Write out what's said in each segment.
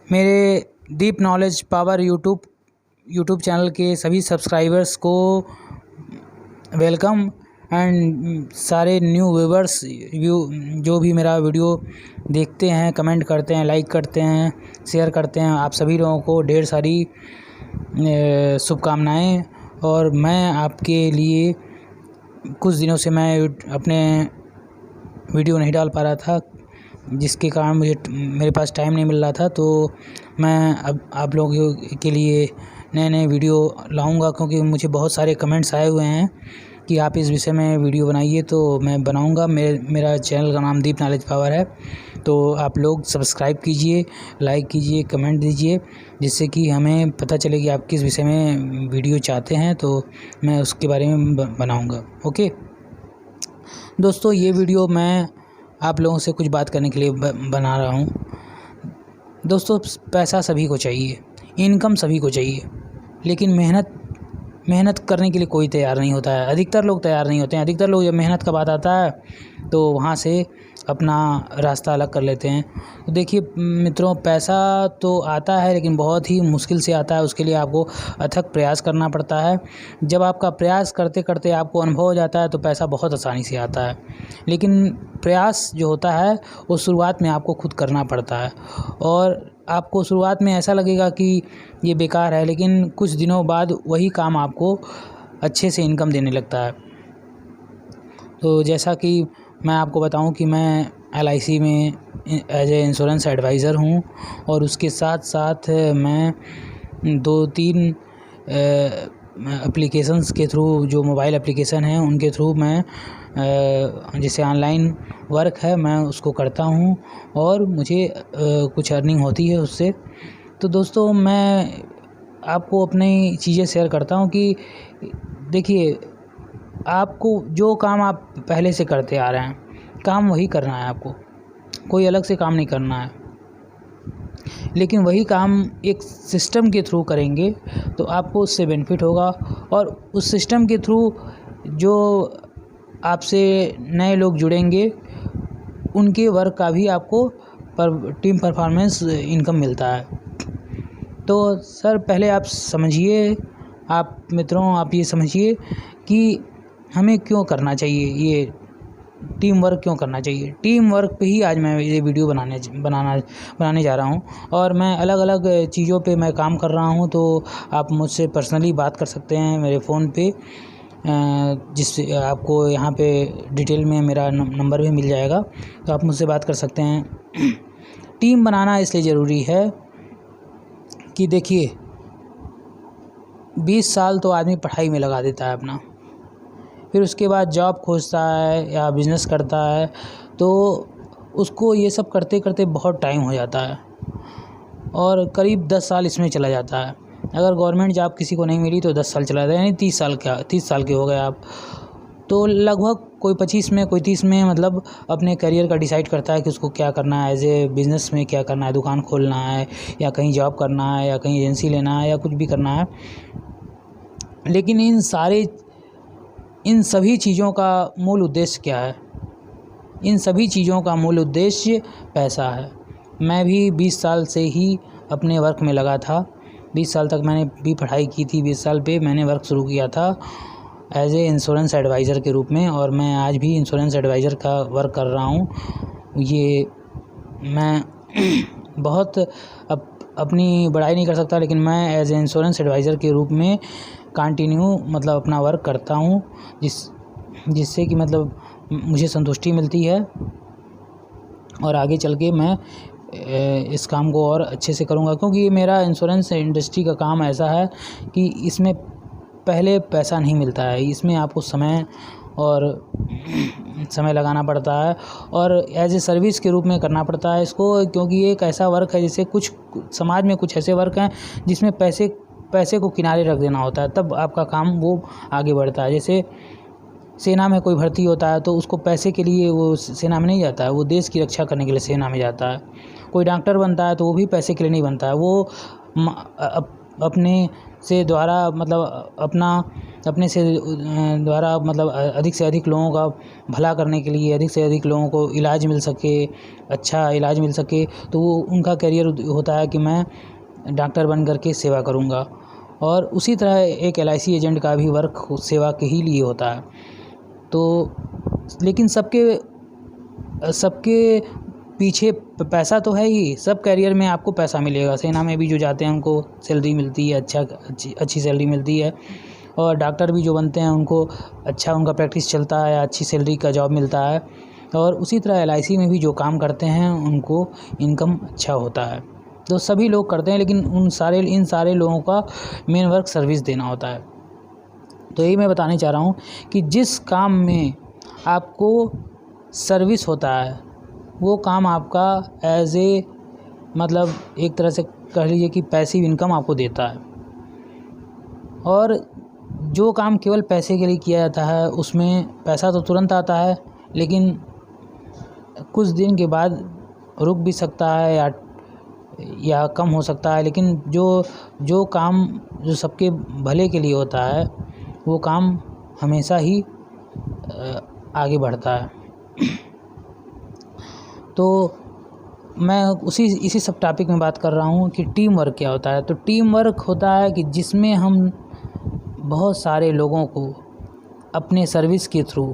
मेरे deep knowledge power YouTube channel के सभी सब्सक्राइबर्स को वेलकम एंड सारे न्यू व्यूवर्स जो भी मेरा वीडियो देखते हैं, कमेंट करते हैं, लाइक करते हैं, शेयर करते हैं, आप सभी लोगों को ढेर सारी शुभकामनाएं। और मैं आपके लिए कुछ दिनों से मैं अपने वीडियो नहीं डाल पा रहा था, जिसके कारण मेरे पास टाइम नहीं मिल रहा था। तो मैं अब आप लोगों के लिए नए वीडियो लाऊंगा, क्योंकि मुझे बहुत सारे कमेंट्स आए हुए हैं कि आप इस विषय में वीडियो बनाइए, तो मैं बनाऊंगा। मेरा चैनल का नाम डीप नॉलेज पावर है, तो आप लोग सब्सक्राइब कीजिए, लाइक कीजिए, कमेंट दीजिए, जिससे कि हमें पता चले कि आप किस विषय में वीडियो चाहते हैं, तो मैं उसके बारे में बनाऊँगा। ओके दोस्तों, ये वीडियो मैं आप लोगों से कुछ बात करने के लिए बना रहा हूँ। दोस्तों, पैसा सभी को चाहिए, इनकम सभी को चाहिए, लेकिन मेहनत करने के लिए कोई तैयार नहीं होता है। अधिकतर लोग तैयार नहीं होते हैं। अधिकतर लोग जब मेहनत का बात आता है तो वहाँ से अपना रास्ता अलग कर लेते हैं। तो देखिए मित्रों, पैसा तो आता है, लेकिन बहुत ही मुश्किल से आता है। उसके लिए आपको अथक प्रयास करना पड़ता है। जब आपका प्रयास करते करते आपको अनुभव हो जाता है तो पैसा बहुत आसानी से आता है। लेकिन प्रयास जो होता है वो शुरुआत में आपको खुद करना पड़ता है, और आपको शुरुआत में ऐसा लगेगा कि ये बेकार है, लेकिन कुछ दिनों बाद वही काम आपको अच्छे से इनकम देने लगता है। तो जैसा कि मैं आपको बताऊं कि मैं LIC में एज ए इंश्योरेंस एडवाइज़र हूं, और उसके साथ साथ मैं 2-3 एप्लीकेशंस के थ्रू, जो मोबाइल एप्लीकेशन हैं उनके थ्रू मैं जैसे ऑनलाइन वर्क है मैं उसको करता हूं, और मुझे कुछ अर्निंग होती है उससे। तो दोस्तों, मैं आपको अपनी चीज़ें शेयर करता हूं कि देखिए, आपको जो काम आप पहले से करते आ रहे हैं, काम वही करना है आपको, कोई अलग से काम नहीं करना है। लेकिन वही काम एक सिस्टम के थ्रू करेंगे तो आपको उससे बेनिफिट होगा, और उस सिस्टम के थ्रू जो आपसे नए लोग जुड़ेंगे उनके वर्क का भी आपको टीम परफॉर्मेंस इनकम मिलता है। तो सर, पहले आप समझिए, आप मित्रों आप ये समझिए कि हमें क्यों करना चाहिए, ये टीम वर्क क्यों करना चाहिए। टीम वर्क पे ही आज मैं ये वीडियो बनाने जा रहा हूँ, और मैं अलग अलग चीज़ों पे मैं काम कर रहा हूँ। तो आप मुझसे पर्सनली बात कर सकते हैं मेरे फ़ोन पे, जिससे आपको यहाँ पे डिटेल में मेरा नंबर भी मिल जाएगा, तो आप मुझसे बात कर सकते हैं। टीम बनाना इसलिए ज़रूरी है कि देखिए, 20 साल तो आदमी पढ़ाई में लगा देता है अपना, फिर उसके बाद जॉब खोजता है या बिज़नेस करता है, तो उसको ये सब करते करते बहुत टाइम हो जाता है, और करीब 10 साल इसमें चला जाता है। अगर गवर्नमेंट जॉब किसी को नहीं मिली तो 10 साल चला जाता है, यानी 30 साल के हो गए आप। तो लगभग कोई 25 में, कोई 30 में मतलब अपने करियर का डिसाइड करता है कि उसको क्या करना है, एज ए बिज़नेस में क्या करना है, दुकान खोलना है या कहीं जॉब करना है या कहीं एजेंसी लेना है या कुछ भी करना है। लेकिन इन सभी चीज़ों का मूल उद्देश्य क्या है? इन सभी चीज़ों का मूल उद्देश्य पैसा है। मैं भी 20 साल से ही अपने वर्क में लगा था। 20 साल तक मैंने भी पढ़ाई की थी। 20 साल पे मैंने वर्क शुरू किया था एज ए इंश्योरेंस एडवाइज़र के रूप में, और मैं आज भी इंश्योरेंस एडवाइज़र का वर्क कर रहा हूँ। ये मैं बहुत अपनी बड़ाई नहीं कर सकता, लेकिन मैं एज ए इंश्योरेंस एडवाइज़र के रूप में कंटिन्यू मतलब अपना वर्क करता हूँ, जिससे कि मतलब मुझे संतुष्टि मिलती है, और आगे चल के मैं इस काम को और अच्छे से करूँगा। क्योंकि मेरा इंश्योरेंस इंडस्ट्री का काम ऐसा है कि इसमें पहले पैसा नहीं मिलता है, इसमें आपको समय लगाना पड़ता है, और एज ए सर्विस के रूप में करना पड़ता है इसको। क्योंकि ये एक ऐसा वर्क है, जैसे कुछ समाज में कुछ ऐसे वर्क हैं जिसमें पैसे को किनारे रख देना होता है, तब आपका काम वो आगे बढ़ता है। जैसे सेना में कोई भर्ती होता है तो उसको पैसे के लिए वो सेना में नहीं जाता है, वो देश की रक्षा करने के लिए सेना में जाता है। कोई डॉक्टर बनता है तो वो भी पैसे के लिए नहीं बनता है, वो अपने से द्वारा मतलब अपने से द्वारा मतलब अधिक से अधिक लोगों का भला करने के लिए, अधिक से अधिक लोगों को इलाज मिल सके, अच्छा इलाज मिल सके, तो वो उनका करियर होता है कि मैं डॉक्टर बन कर के सेवा करूँगा। और उसी तरह एक LIC एजेंट का भी वर्क सेवा के ही लिए होता है। तो लेकिन सबके पीछे पैसा तो है ही, सब करियर में आपको पैसा मिलेगा। सेना में भी जो जाते हैं उनको सैलरी मिलती है, अच्छी सैलरी मिलती है। और डॉक्टर भी जो बनते हैं उनको अच्छा उनका प्रैक्टिस चलता है, अच्छी सैलरी का जॉब मिलता है। और उसी तरह LIC में भी जो काम करते हैं उनको इनकम अच्छा होता है। तो सभी लोग करते हैं, लेकिन इन सारे लोगों का मेन वर्क सर्विस देना होता है। तो यही मैं बताने चाह रहा हूँ कि जिस काम में आपको सर्विस होता है वो काम आपका एज ए मतलब एक तरह से कह लीजिए कि पैसिव इनकम आपको देता है। और जो काम केवल पैसे के लिए किया जाता है उसमें पैसा तो तुरंत आता है, लेकिन कुछ दिन के बाद रुक भी सकता है या कम हो सकता है। लेकिन जो काम जो सबके भले के लिए होता है वो काम हमेशा ही आगे बढ़ता है। तो मैं इसी सब टॉपिक में बात कर रहा हूँ कि टीम वर्क क्या होता है। तो टीम वर्क होता है कि जिसमें हम बहुत सारे लोगों को अपने सर्विस के थ्रू,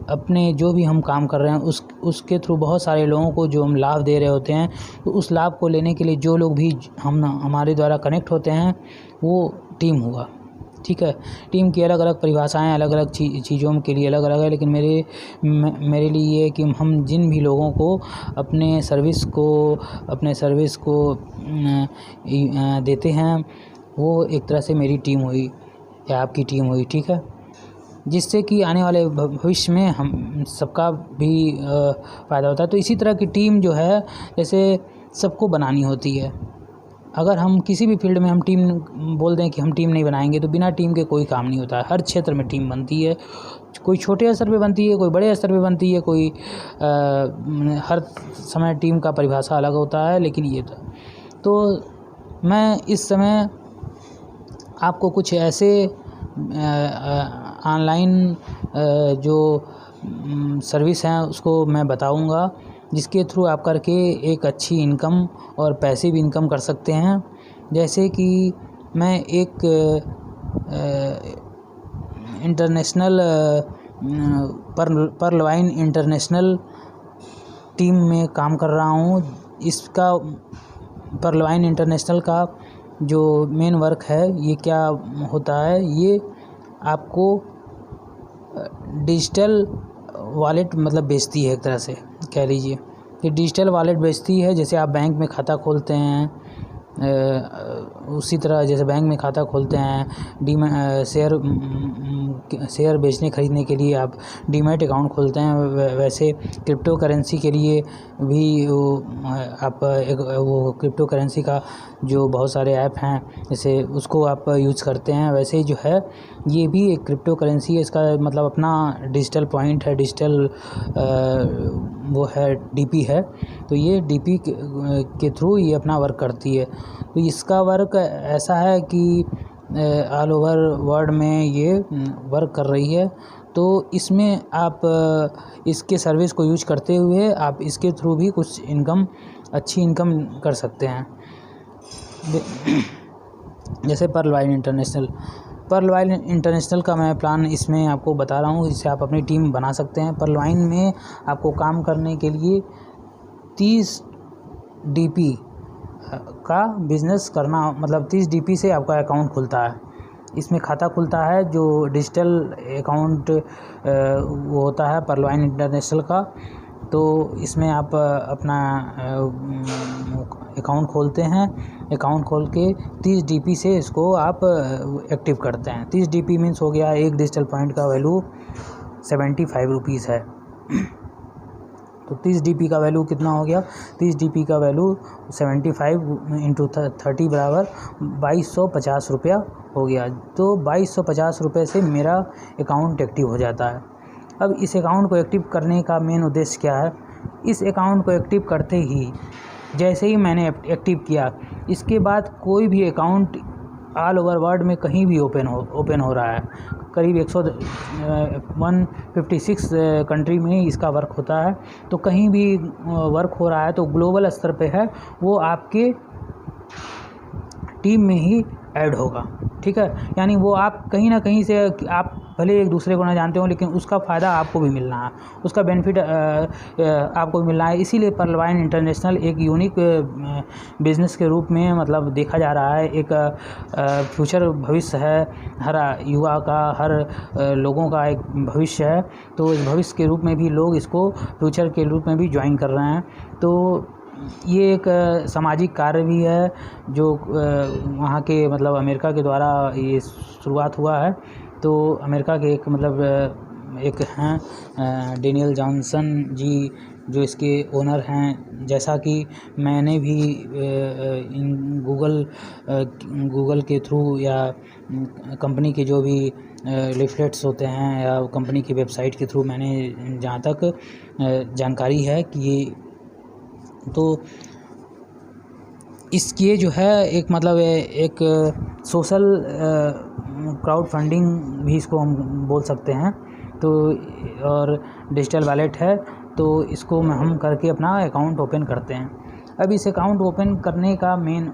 अपने जो भी हम काम कर रहे हैं उसके थ्रू बहुत सारे लोगों को जो हम लाभ दे रहे होते हैं, तो उस लाभ को लेने के लिए जो लोग भी हमारे द्वारा कनेक्ट होते हैं वो टीम हुआ। ठीक है, टीम की अलग अलग परिभाषाएं अलग अलग चीज़ों के लिए अलग अलग है, लेकिन मेरे लिए ये है कि हम जिन भी लोगों को अपने सर्विस को देते हैं वो एक तरह से मेरी टीम हुई या आपकी टीम हुई। ठीक है, जिससे कि आने वाले भविष्य में हम सबका भी फ़ायदा होता है। तो इसी तरह की टीम जो है जैसे सबको बनानी होती है। अगर हम किसी भी फील्ड में हम टीम बोल दें कि हम टीम नहीं बनाएंगे तो बिना टीम के कोई काम नहीं होता है। हर क्षेत्र में टीम बनती है, कोई छोटे स्तर पे बनती है, कोई बड़े स्तर पे बनती है, कोई हर समय टीम का परिभाषा अलग होता है। लेकिन ये तो मैं इस समय आपको कुछ ऐसे ऑनलाइन जो सर्विस हैं उसको मैं बताऊंगा जिसके थ्रू आप करके एक अच्छी इनकम और पैसिव इनकम कर सकते हैं। जैसे कि मैं एक international pearl wine international team में काम कर रहा हूँ। इसका पर्ल वाइन इंटरनेशनल का जो मेन वर्क है ये क्या होता है, ये आपको डिजिटल वॉलेट मतलब बेचती है, एक तरह से कह लीजिए कि डिजिटल वॉलेट बेचती है। जैसे आप बैंक में खाता खोलते हैं, उसी तरह जैसे बैंक में खाता खोलते हैं, शेयर बेचने ख़रीदने के लिए आप डीमैट अकाउंट खोलते हैं, वैसे क्रिप्टो करेंसी के लिए भी आप वो क्रिप्टो करेंसी का जो बहुत सारे ऐप हैं जैसे उसको आप यूज़ करते हैं। वैसे ही जो है ये भी एक क्रिप्टो करेंसी है। इसका मतलब अपना डिजिटल पॉइंट है, डिजिटल वो है DP है। तो ये DP के थ्रू ये अपना वर्क करती है। तो इसका वर्क ऐसा है कि ऑल ओवर वर्ल्ड में ये वर्क कर रही है। तो इसमें आप इसके सर्विस को यूज करते हुए आप इसके थ्रू भी कुछ अच्छी इनकम कर सकते हैं। जैसे पर्ल वाइन इंटरनेशनल का मैं प्लान इसमें आपको बता रहा हूँ, इससे आप अपनी टीम बना सकते हैं। पर्ल वाइन में आपको काम करने के लिए 30 DP का बिज़नेस करना, मतलब 30 DP से आपका अकाउंट खुलता है। इसमें खाता खुलता है जो डिजिटल अकाउंट वो होता है पर्ल वाइन इंटरनेशनल का। तो इसमें आप अपना अकाउंट खोलते हैं, अकाउंट खोल के 30 DP से इसको आप एक्टिव करते हैं। 30 DP मीन्स हो गया एक डिजिटल पॉइंट का वैल्यू 75 रुपीज़ है। तो 30 DP का वैल्यू कितना हो गया, 30 DP का वैल्यू 75 × 30 बराबर 2250 रुपया हो गया। तो 2250 रुपये से मेरा अकाउंट एक्टिव हो जाता है। अब इस अकाउंट को एक्टिव करने का मेन उद्देश्य क्या है, इस अकाउंट को एक्टिव करते ही जैसे ही मैंने एक्टिव किया, इसके बाद कोई भी अकाउंट ऑल ओवर वर्ल्ड में कहीं भी ओपन हो रहा है। करीब 156 कंट्री में इसका वर्क होता है। तो कहीं भी वर्क हो रहा है तो ग्लोबल स्तर पे है, वो आपके टीम में ही ऐड होगा, ठीक है। यानी वो आप कहीं ना कहीं से, आप भले एक दूसरे को ना जानते हो, लेकिन उसका फ़ायदा आपको भी मिलना है, उसका बेनिफिट आपको भी मिलना है। इसीलिए पर्ल वाइन इंटरनेशनल एक यूनिक बिज़नेस के रूप में मतलब देखा जा रहा है। एक फ्यूचर भविष्य है हर युवा का, हर लोगों का एक भविष्य है। तो इस भविष्य के रूप में भी लोग इसको फ्यूचर के रूप में भी ज्वाइन कर रहे हैं। तो ये एक सामाजिक कार्य भी है जो वहाँ के मतलब अमेरिका के द्वारा ये शुरुआत हुआ है। तो अमेरिका के एक मतलब एक हैं डेनियल जॉनसन जी, जो इसके ओनर हैं। जैसा कि मैंने भी इन गूगल के थ्रू या कंपनी के जो भी लिफलेट्स होते हैं या कंपनी की वेबसाइट के थ्रू मैंने जहाँ तक जानकारी है कि ये तो इसके जो है एक मतलब एक सोशल क्राउड फंडिंग भी इसको हम बोल सकते हैं। तो और डिजिटल वॉलेट है, तो इसको हम करके अपना अकाउंट ओपन करते हैं। अब इस अकाउंट ओपन करने का मेन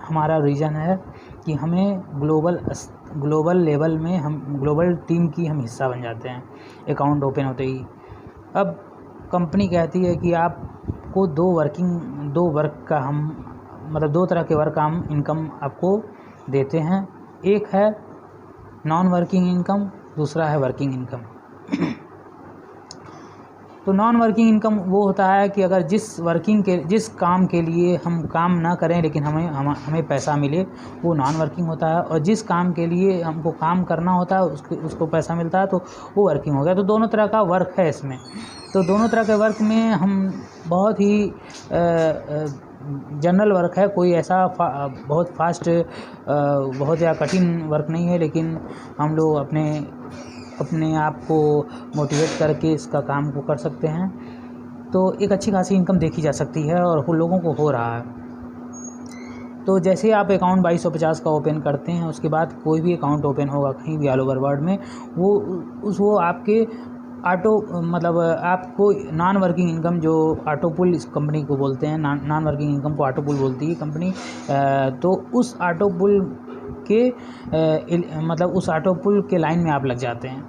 हमारा रीज़न है कि हमें ग्लोबल लेवल में हम ग्लोबल टीम की हम हिस्सा बन जाते हैं अकाउंट ओपन होते ही। अब कंपनी कहती है कि आपको दो वर्क का हम मतलब 2 तरह के वर्क का हम इनकम आपको देते हैं। एक है नॉन वर्किंग इनकम, दूसरा है वर्किंग इनकम। तो नॉन वर्किंग इनकम वो होता है कि अगर जिस काम के लिए हम काम ना करें लेकिन हमें पैसा मिले, वो नॉन वर्किंग होता है। और जिस काम के लिए हमको काम करना होता है उसको पैसा मिलता है, तो वो वर्किंग हो गया। तो दोनों तरह का वर्क है इसमें। तो दोनों तरह के वर्क में हम बहुत ही जनरल वर्क है, कोई ऐसा बहुत फास्ट बहुत या कठिन वर्क नहीं है, लेकिन हम लोग अपने आप को मोटिवेट करके इसका काम को कर सकते हैं। तो एक अच्छी खासी इनकम देखी जा सकती है और वो लोगों को हो रहा है। तो जैसे आप अकाउंट 2250 का ओपन करते हैं, उसके बाद कोई भी अकाउंट ओपन होगा कहीं भी ऑल ओवर वर्ल्ड में, वो आपके मतलब आपको नॉन वर्किंग इनकम, जो ऑटो पुल इस कंपनी को बोलते हैं, नॉन वर्किंग इनकम को ऑटो पुल बोलती है कंपनी। तो उस ऑटो पुल के मतलब उस ऑटो पुल के लाइन में आप लग जाते हैं,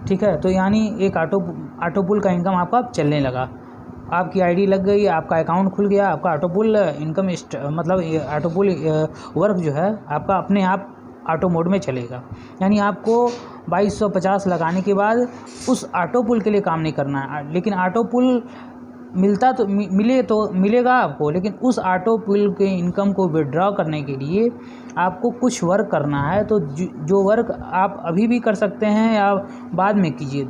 ठीक है। तो यानी एक ऑटो पुल का इनकम आपका चलने लगा, आपकी आईडी लग गई, आपका अकाउंट खुल गया, आपका ऑटो पुल इनकम मतलब ऑटो पुल वर्क जो है आपका अपने आप ऑटो मोड में चलेगा। यानी आपको 2250 लगाने के बाद उस ऑटो पुल के लिए काम नहीं करना है, लेकिन ऑटो पुल मिलेगा आपको, लेकिन उस ऑटो पुल के इनकम को विड्रॉ करने के लिए आपको कुछ वर्क करना है। तो जो वर्क आप अभी भी कर सकते हैं या बाद में कीजिए।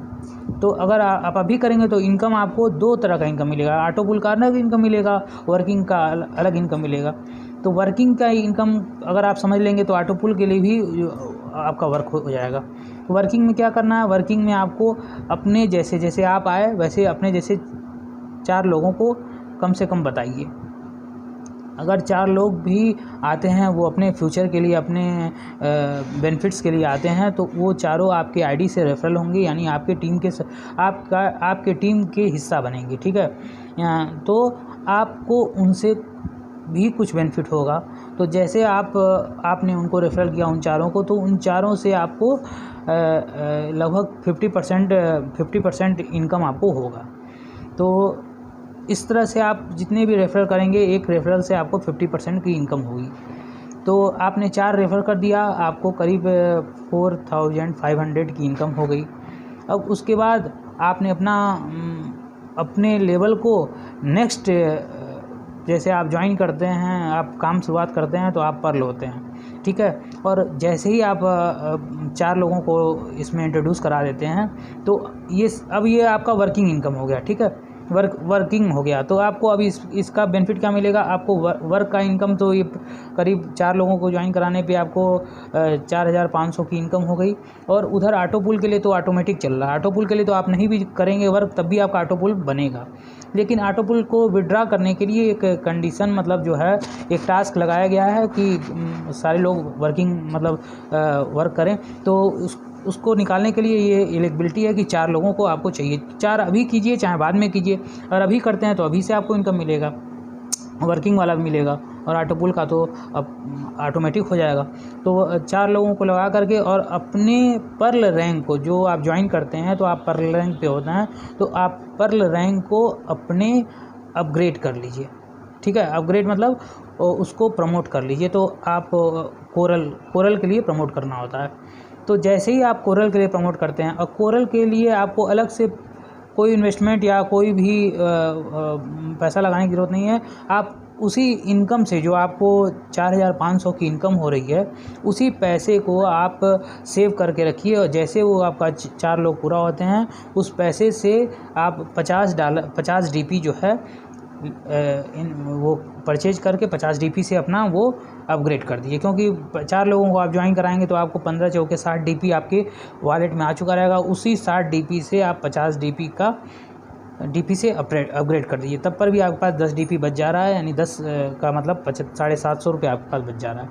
तो अगर आप अभी करेंगे तो इनकम आपको 2 तरह का इनकम मिलेगा, ऑटो पुल का अलग इनकम मिलेगा, वर्किंग का अलग इनकम मिलेगा। तो वर्किंग का इनकम अगर आप समझ लेंगे तो ऑटो पुल के लिए भी आपका वर्क हो जाएगा। तो वर्किंग में क्या करना है, वर्किंग में आपको अपने जैसे आप आए वैसे अपने जैसे 4 लोगों को कम से कम बताइए। अगर 4 लोग भी आते हैं, वो अपने फ्यूचर के लिए, अपने बेनिफिट्स के लिए आते हैं, तो वो चारों आपके आईडी से रेफरल होंगे, यानी आपके टीम के हिस्सा बनेंगे, ठीक है। तो आपको उनसे भी कुछ बेनिफिट होगा। तो जैसे आपने उनको रेफरल किया उन चारों को, तो उन चारों से आपको लगभग 50% इनकम आपको होगा। तो इस तरह से आप जितने भी रेफरल करेंगे, एक रेफरल से आपको 50% की इनकम होगी। तो आपने 4 रेफर कर दिया, आपको करीब 4500 की इनकम हो गई। अब उसके बाद आपने अपने लेवल को नेक्स्ट, जैसे आप ज्वाइन करते हैं, आप काम शुरुआत करते हैं, तो आप पर्ल होते हैं, ठीक है। और जैसे ही आप 4 लोगों को इसमें इंट्रोड्यूस करा देते हैं, तो ये आपका वर्किंग इनकम हो गया, ठीक है। वर्किंग हो गया। तो आपको अभी इसका बेनिफिट क्या मिलेगा, आपको वर्क का इनकम तो ये करीब 4 लोगों को ज्वाइन कराने पे आपको 4,500 की इनकम हो गई। और उधर ऑटो पुल के लिए तो ऑटोमेटिक चल रहा है, ऑटो पुल के लिए तो आप नहीं भी करेंगे वर्क तब भी आपका ऑटो पुल बनेगा। लेकिन ऑटो पुल को विड्रा करने के लिए एक कंडीशन मतलब जो है एक टास्क लगाया गया है कि सारे लोग वर्किंग मतलब वर्क करें। तो उसको निकालने के लिए ये एलिजिबिलिटी है कि 4 लोगों को आपको चाहिए। 4 अभी कीजिए चाहे बाद में कीजिए, और अभी करते हैं तो अभी से आपको इनकम मिलेगा, वर्किंग वाला भी मिलेगा, और ऑटो पुल का तो अब ऑटोमेटिक हो जाएगा। तो 4 लोगों को लगा करके और अपने पर्ल रैंक को जो आप ज्वाइन करते हैं तो आप पर्ल रैंक पे होते हैं, तो आप पर्ल रैंक को अपने अपग्रेड कर लीजिए। ठीक है, अपग्रेड मतलब उसको प्रमोट कर लीजिए। तो आप कोरल के लिए प्रमोट करना होता है। तो जैसे ही आप कोरल के लिए प्रमोट करते हैं, और कोरल के लिए आपको अलग से कोई इन्वेस्टमेंट या कोई भी पैसा लगाने की ज़रूरत नहीं है। आप उसी इनकम से जो आपको 4,500 की इनकम हो रही है, उसी पैसे को आप सेव करके रखिए, और जैसे वो आपका 4 लोग पूरा होते हैं उस पैसे से आप $50 DP जो है वो परचेज करके 50 DP से अपना वो अपग्रेड कर दीजिए। क्योंकि 4 लोगों को आप ज्वाइन कराएंगे तो आपको 15 चौके 60 DP आपके वॉलेट में आ चुका रहेगा। उसी 60 DP से आप 50 DP से अपग्रेड कर दीजिए। तब पर भी आपके पास 10 DP बच जा रहा है, यानी 10 का मतलब 750 रुपये आपके पास बच जा रहा है।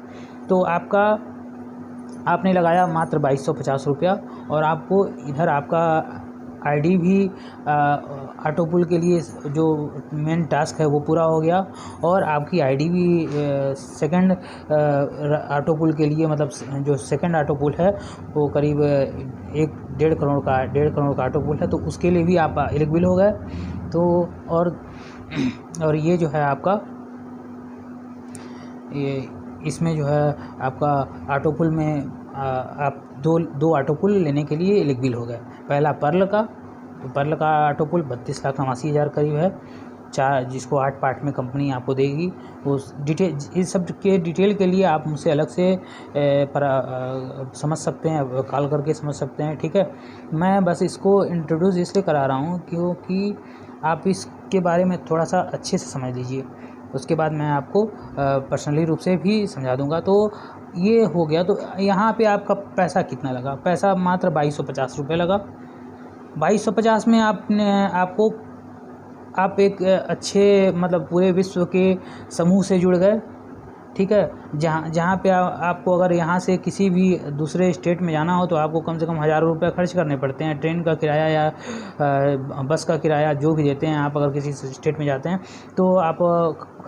तो आपने लगाया मात्र 2250 रुपया, और आपको इधर आपका आईडी भी ऑटो पुल के लिए जो मेन टास्क है वो पूरा हो गया, और आपकी आईडी भी सेकंड ऑटो पुल के लिए मतलब जो सेकंड ऑटो पुल है वो करीब 1.5 करोड़ का ऑटो पुल है, तो उसके लिए भी आप एलिजिबल हो गए। तो और ये जो है आपका ये इसमें जो है आपका ऑटो पुल में आप दो ऑटो पुल लेने के लिए एलिजिबल हो गए। पहला पर्ल का, तो पर्ल का ऑटो पुल 32,89,000 करीब है, जिसको 8 पार्ट में कंपनी आपको देगी। उस डिटेल इस सब के डिटेल के लिए आप मुझसे अलग से समझ सकते हैं, कॉल करके समझ सकते हैं। ठीक है, मैं बस इसको इंट्रोड्यूस इसलिए करा रहा हूँ क्योंकि आप इसके बारे में थोड़ा सा अच्छे से समझ लीजिए, उसके बाद मैं आपको पर्सनली रूप से भी समझा दूंगा। तो ये हो गया। तो यहाँ पे आपका पैसा कितना लगा, पैसा मात्र 2250 रुपये लगा। 2250 में आप एक अच्छे मतलब पूरे विश्व के समूह से जुड़ गए। ठीक है, जहाँ पे आपको अगर यहाँ से किसी भी दूसरे स्टेट में जाना हो तो आपको कम से कम 1000 रुपये खर्च करने पड़ते हैं। ट्रेन का किराया या बस का किराया जो भी देते हैं आप, अगर किसी स्टेट में जाते हैं तो आप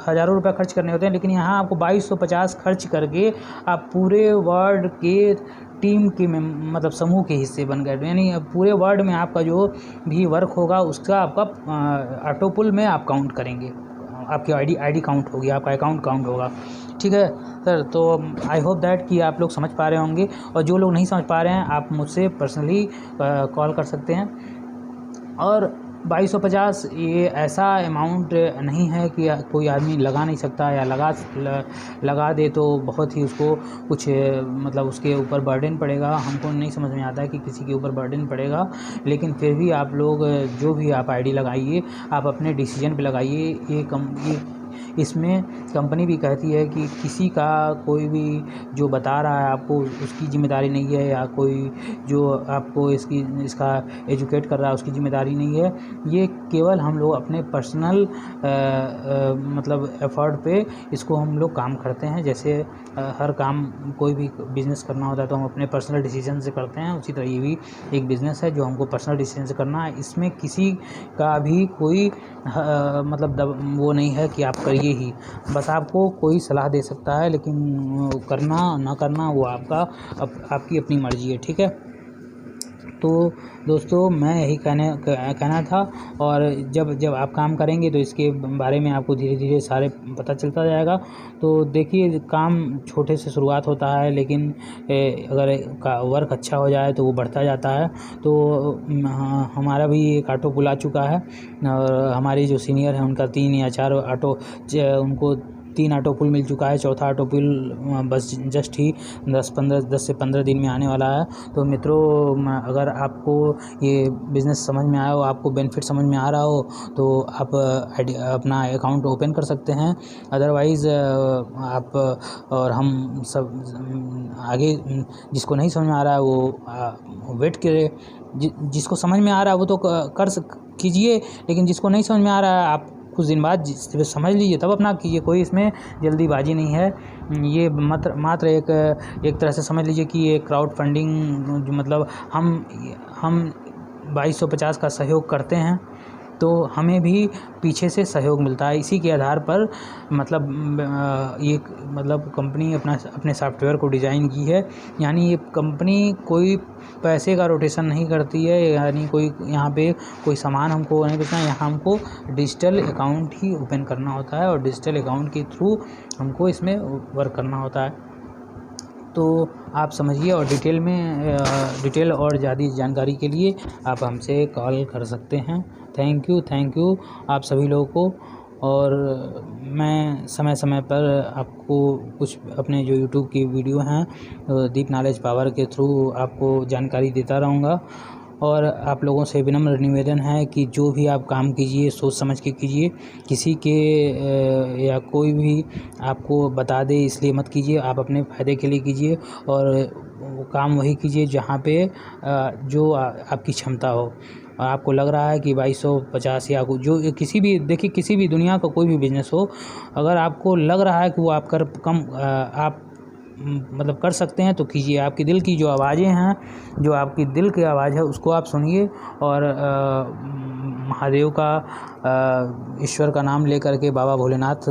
हज़ारों रुपये खर्च करने होते हैं। लेकिन यहाँ आपको 2250 खर्च करके आप पूरे वर्ल्ड के टीम के में मतलब समूह के हिस्से बन गए। यानी पूरे वर्ल्ड में आपका जो भी वर्क होगा उसका आपका ऑटो पुल में आप काउंट करेंगे, आपकी आईडी काउंट होगी, आपका अकाउंट काउंट होगा। ठीक है सर, तो आई होप दैट कि आप लोग समझ पा रहे होंगे, और जो लोग नहीं समझ पा रहे हैं आप मुझसे पर्सनली कॉल कर सकते हैं। और 2250 ये ऐसा अमाउंट नहीं है कि कोई आदमी लगा नहीं सकता, या लगा दे तो बहुत ही उसको कुछ मतलब उसके ऊपर बर्डन पड़ेगा। हमको नहीं समझ में आता है कि किसी के ऊपर बर्डन पड़ेगा, लेकिन फिर भी आप लोग जो भी आप आईडी लगाइए आप अपने डिसीजन पे लगाइए। ये इसमें कंपनी भी कहती है कि किसी का कोई भी जो बता रहा है आपको उसकी जिम्मेदारी नहीं है, या कोई जो आपको इसका एजुकेट कर रहा है उसकी जिम्मेदारी नहीं है। ये केवल हम लोग अपने पर्सनल मतलब एफर्ट पे इसको हम लोग काम करते हैं। जैसे हर काम कोई भी बिज़नेस करना होता है तो हम अपने पर्सनल डिसीजन से करते हैं, उसी तरह ये भी एक बिज़नेस है जो हमको पर्सनल डिसीजन से करना है। इसमें किसी का भी कोई मतलब वो नहीं है कि आप करिए ही, बस आपको कोई सलाह दे सकता है, लेकिन करना ना करना वो आपकी अपनी मर्ज़ी है। ठीक है, तो दोस्तों मैं यही कहना था। और जब आप काम करेंगे तो इसके बारे में आपको धीरे धीरे सारे पता चलता जाएगा। तो देखिए, काम छोटे से शुरुआत होता है, लेकिन अगर वर्क अच्छा हो जाए तो वो बढ़ता जाता है। तो हमारा भी एक ऑटो पुल आ चुका है, और हमारे जो सीनियर हैं उनका 3 या 4 ऑटो उनको 3 ऑटो पुल मिल चुका है, चौथा ऑटो पुल बस जस्ट ही 10 से 15 दिन में आने वाला है। तो मित्रों, अगर आपको ये बिज़नेस समझ में आया हो, आपको बेनिफिट समझ में आ रहा हो, तो आप अपना अकाउंट ओपन कर सकते हैं। अदरवाइज़ आप और हम सब आगे जिसको नहीं समझ में आ रहा है वो वेट करे। जिसको समझ में आ रहा है वो तो कीजिए, लेकिन जिसको नहीं समझ में आ रहा है आप कुछ दिन बाद समझ लीजिए तब अपना कीजिए। कोई इसमें जल्दीबाजी नहीं है। ये मात्र एक तरह से समझ लीजिए कि ये क्राउड फंडिंग मतलब हम 2250 का सहयोग करते हैं, तो हमें भी पीछे से सहयोग मिलता है। इसी के आधार पर ये कंपनी अपने सॉफ्टवेयर को डिज़ाइन की है। यानी ये कंपनी कोई पैसे का रोटेशन नहीं करती है, यानी कोई यहाँ पे कोई सामान हमको नहीं बेचना है। यहाँ हमको डिजिटल अकाउंट ही ओपन करना होता है और डिजिटल अकाउंट के थ्रू हमको इसमें वर्क करना होता है। तो आप समझिए, और डिटेल और ज़्यादा जानकारी के लिए आप हमसे कॉल कर सकते हैं। थैंक यू आप सभी लोगों को। और मैं समय समय पर आपको कुछ अपने जो यूट्यूब की वीडियो हैं दीप नॉलेज पावर के थ्रू आपको जानकारी देता रहूँगा। और आप लोगों से विनम्र निवेदन है कि जो भी आप काम कीजिए सोच समझ के कीजिए। किसी के या कोई भी आपको बता दे इसलिए मत कीजिए, आप अपने फ़ायदे के लिए कीजिए और वो काम वही कीजिए जहाँ पे जो आपकी क्षमता हो। आपको लग रहा है कि 2250 या जो किसी भी, देखिए किसी भी दुनिया का कोई भी बिज़नेस हो, अगर आपको लग रहा है कि वो आप कर सकते हैं तो कीजिए। आपके दिल की जो आवाज़ें हैं, जो आपकी दिल की आवाज़ है उसको आप सुनिए। और महादेव का ईश्वर का नाम लेकर के बाबा भोलेनाथ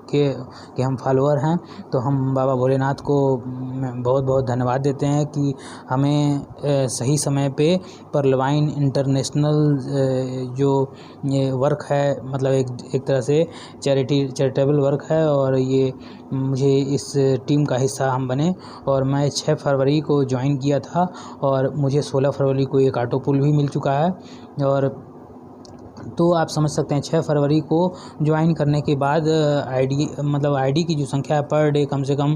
के हम फॉलोअर हैं, तो हम बाबा भोलेनाथ को बहुत बहुत धन्यवाद देते हैं कि हमें सही समय पे पर्लवाइन इंटरनेशनल जो ये वर्क है, मतलब एक तरह से चैरिटेबल वर्क है, और ये मुझे इस टीम का हिस्सा हम बने। और मैं 6 फरवरी को ज्वाइन किया था और मुझे 16 फरवरी को एक ऑटो पुल भी मिल चुका है। और तो आप समझ सकते हैं 6 फरवरी को ज्वाइन करने के बाद आईडी की जो संख्या है पर डे कम से कम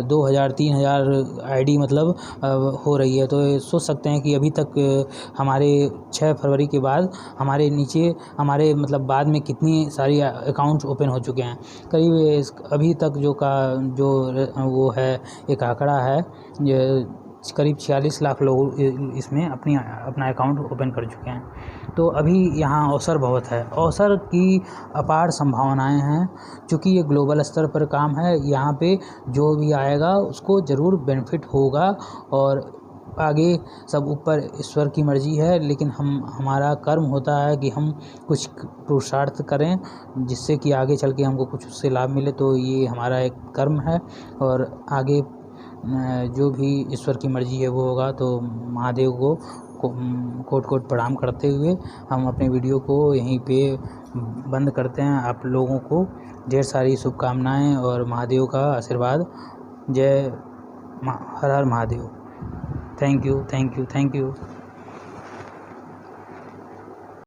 2000-3000 आईडी हो रही है। तो सोच सकते हैं कि अभी तक हमारे 6 फरवरी के बाद हमारे बाद में कितनी सारी अकाउंट्स ओपन हो चुके हैं। करीब अभी तक जो वो है एक आंकड़ा है, करीब 46 लाख लोग इसमें अपना अकाउंट ओपन कर चुके हैं। तो अभी यहाँ अवसर बहुत है, अवसर की अपार संभावनाएं हैं। क्योंकि ये ग्लोबल स्तर पर काम है, यहाँ पे जो भी आएगा उसको ज़रूर बेनिफिट होगा। और आगे सब ऊपर ईश्वर की मर्जी है, लेकिन हमारा कर्म होता है कि हम कुछ पुरुषार्थ करें जिससे कि आगे चल के हमको कुछ उससे लाभ मिले। तो ये हमारा एक कर्म है, और आगे जो भी ईश्वर की मर्जी है वो होगा। तो महादेव को कोट प्रणाम करते हुए हम अपने वीडियो को यहीं पे बंद करते हैं। आप लोगों को ढेर सारी शुभकामनाएं और महादेव का आशीर्वाद। हर हर महादेव। Thank you.